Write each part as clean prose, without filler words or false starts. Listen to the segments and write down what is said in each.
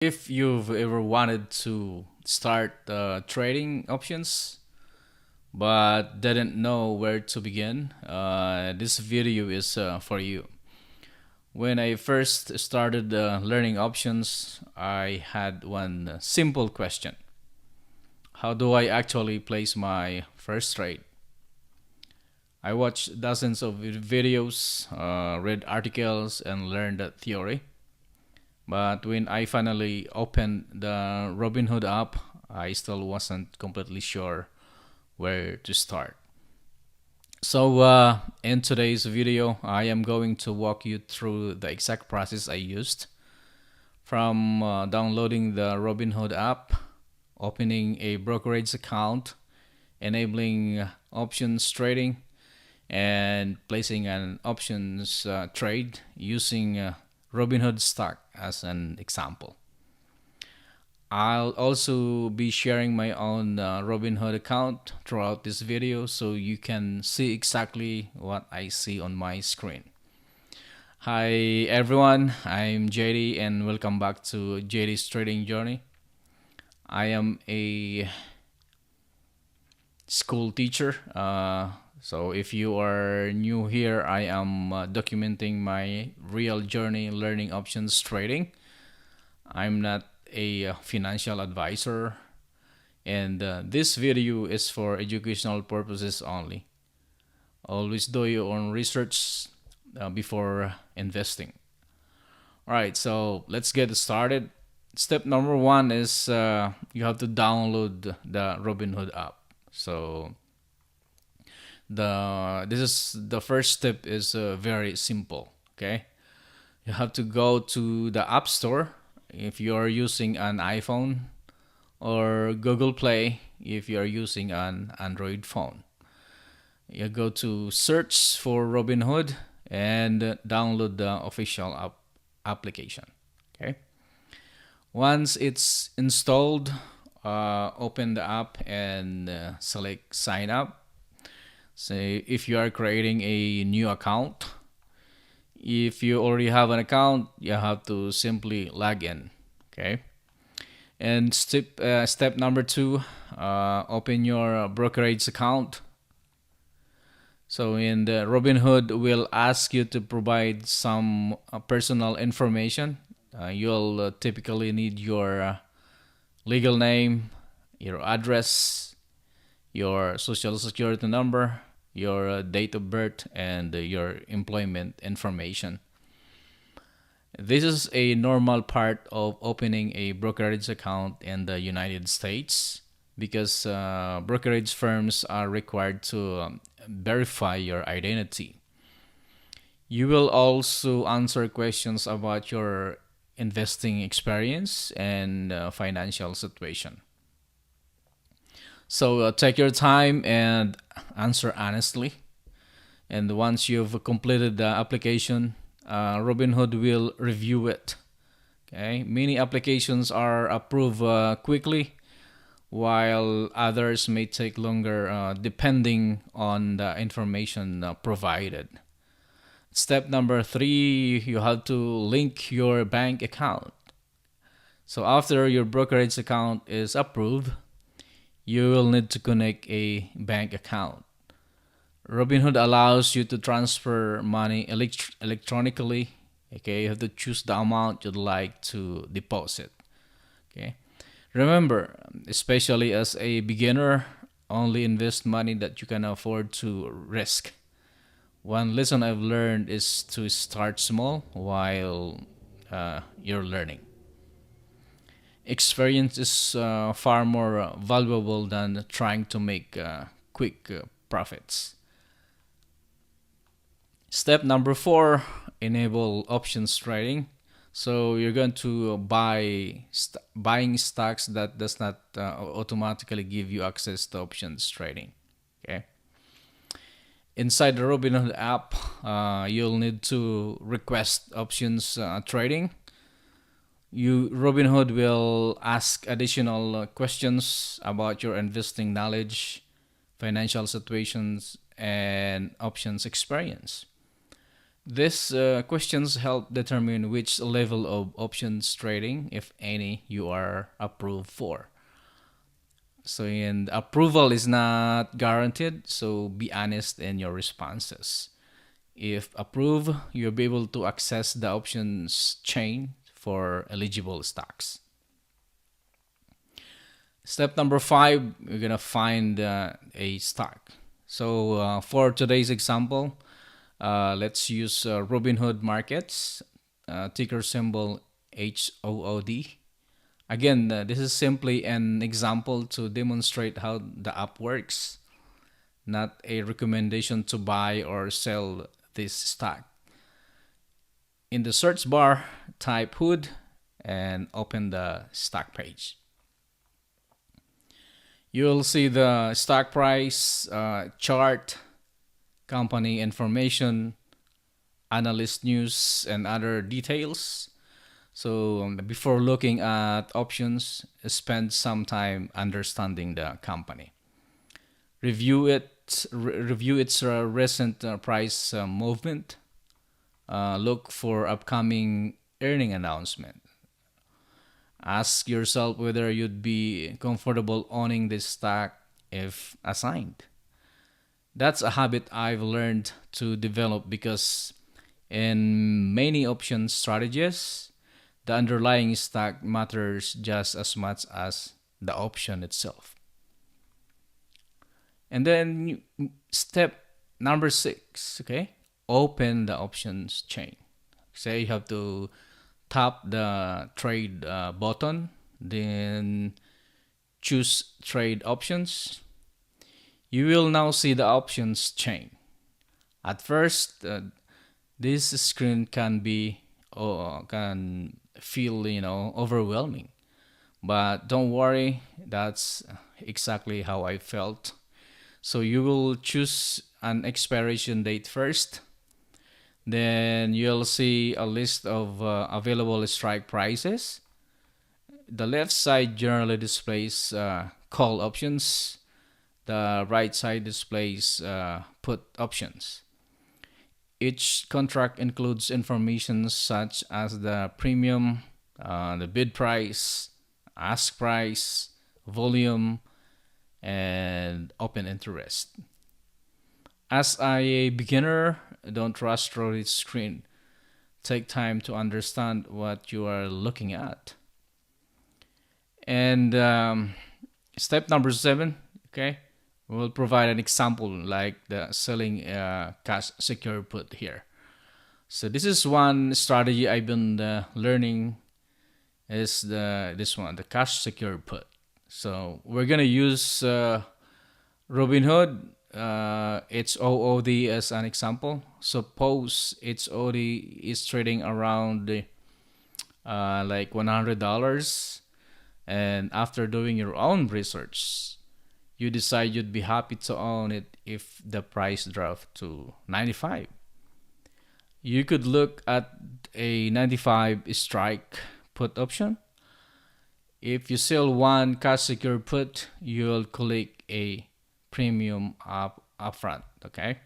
If you've ever wanted to start trading options but didn't know where to begin, this video is for you. When I first started learning options, I had one simple question. How do I actually place my first trade? I watched dozens of videos, read articles, and learned the theory. But when I finally opened the Robinhood app, I still wasn't completely sure where to start. So, in today's video, I am going to walk you through the exact process I used from downloading the Robinhood app, opening a brokerage account, enabling options trading, and placing an options trade using Robinhood stock as an example. I'll also be sharing my own Robinhood account throughout this video so you can see exactly what I see on my screen. Hi everyone, I'm JD and welcome back to JD's Trading Journey. I am a school teacher. So if you are new here, I am documenting my real journey learning options trading. I'm not a financial advisor, and this video is for educational purposes only. Always do your own research before investing. All right, so let's get started. Step number one is you have to download the Robinhood app. So the first step is very simple. Okay, you have to go to the App Store if you are using an iPhone, or Google Play if you are using an Android phone. You go to search for Robinhood and download the official application. Okay. Once it's installed, open the app and select sign up. Say if you are creating a new account. If you already have an account, you have to simply log in. Okay. And step number two, open your brokerage account. So in the Robinhood, will ask you to provide some personal information. You'll typically need your legal name, your address, your social security number, your date of birth, and your employment information. This is a normal part of opening a brokerage account in the United States because brokerage firms are required to verify your identity. You will also answer questions about your investing experience and financial situation. So take your time and answer honestly. And once you've completed the application, Robinhood will review it. Okay, many applications are approved quickly, while others may take longer depending on the information provided. Step number three, you have to link your bank account. So after your brokerage account is approved, you will need to connect a bank account. Robinhood allows you to transfer money electronically. Okay, you have to choose the amount you'd like to deposit. Okay, remember, especially as a beginner, only invest money that you can afford to risk. One lesson I've learned is to start small while you're learning. Experience is far more valuable than trying to make quick profits. Step number four, enable options trading. So you're going to buying stocks that does not automatically give you access to options trading. Okay. Inside the Robinhood app, you'll need to request options trading. Robinhood will ask additional questions about your investing knowledge, financial situations, and options experience. These questions help determine which level of options trading, if any, you are approved for. So, and approval is not guaranteed, so be honest in your responses. If approved, you'll be able to access the options chain for eligible stocks. Step number 5, you're gonna find a stock. So for today's example, let's use Robinhood Markets, ticker symbol HOOD. Again, this is simply an example to demonstrate how the app works, not a recommendation to buy or sell this stock. In the search bar, type Hood and open the stock page. You'll see the stock price, chart, company information, analyst news, and other details. So before looking at options, spend some time understanding the company. Review its recent price movement. Look for upcoming earning announcement. Ask yourself whether you'd be comfortable owning this stock if assigned. That's a habit I've learned to develop because in many option strategies, the underlying stock matters just as much as the option itself. And then step number 6, okay? Open the options chain. Say you have to tap the trade button, then choose trade options. You will now see the options chain. At first, this screen can feel overwhelming, but don't worry, that's exactly how I felt. So you will choose an expiration date first. Then you'll see a list of available strike prices. The left side generally displays call options. The right side displays put options. Each contract includes information such as the premium, the bid price, ask price, volume, and open interest. As a beginner, don't rush through this screen. Take time to understand what you are looking at. And step number 7, okay, we'll provide an example like the selling cash secure put here. So this is one strategy I've been learning is this one, the cash secure put. So we're gonna use Robinhood, its OOD as an example. Suppose its OOD is trading around like $100, and after doing your own research, you decide you'd be happy to own it if the price dropped to 95. You could look at a 95 strike put option. If you sell one cash secure put, you'll collect a premium upfront, okay?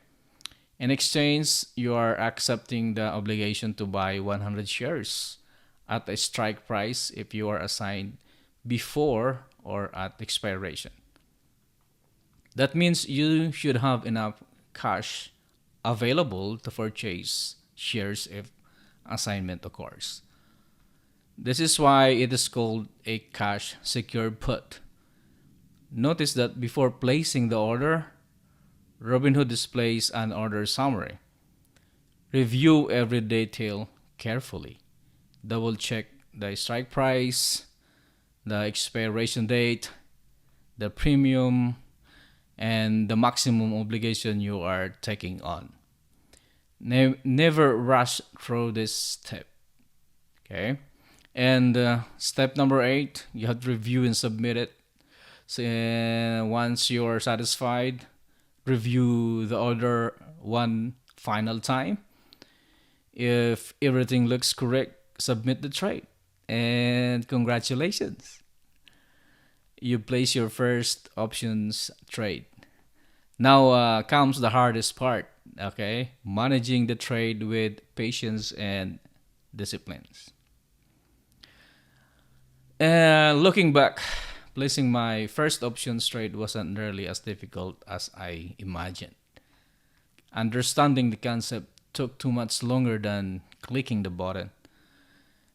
In exchange, you are accepting the obligation to buy 100 shares at a strike price if you are assigned before or at expiration. That means you should have enough cash available to purchase shares if assignment occurs. This is why it is called a cash secured put. Notice that before placing the order, Robinhood displays an order summary. Review every detail carefully. Double check the strike price, the expiration date, the premium, and the maximum obligation you are taking on. Never rush through this step. Okay? And step number 8, you have to review and submit it. So once you're satisfied, review the order one final time. If everything looks correct, submit the trade. And congratulations. You place your first options trade. Now comes the hardest part, okay? Managing the trade with patience and disciplines. And looking back, placing my first options trade wasn't nearly as difficult as I imagined. Understanding the concept took too much longer than clicking the button.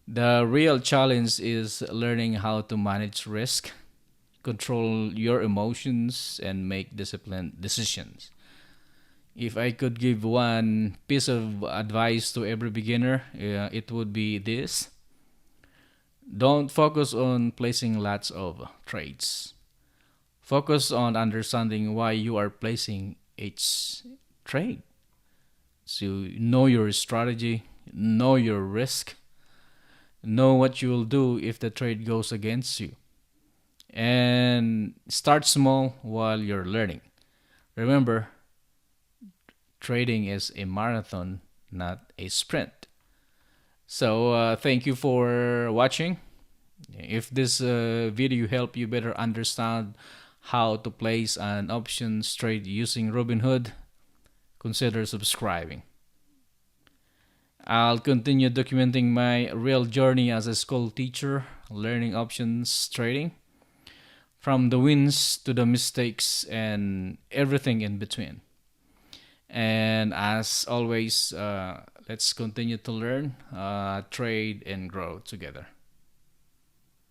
The real challenge is learning how to manage risk, control your emotions, and make disciplined decisions. If I could give one piece of advice to every beginner, it would be this: don't focus on placing lots of trades. Focus on understanding why you are placing each trade. So know your strategy, know your risk, know what you will do if the trade goes against you. And start small while you're learning. Remember, trading is a marathon, not a sprint. So, thank you for watching. If this video helped you better understand how to place an options trade using Robinhood, consider subscribing. I'll continue documenting my real journey as a school teacher, learning options trading, from the wins to the mistakes and everything in between. And as always, let's continue to learn, trade, and grow together.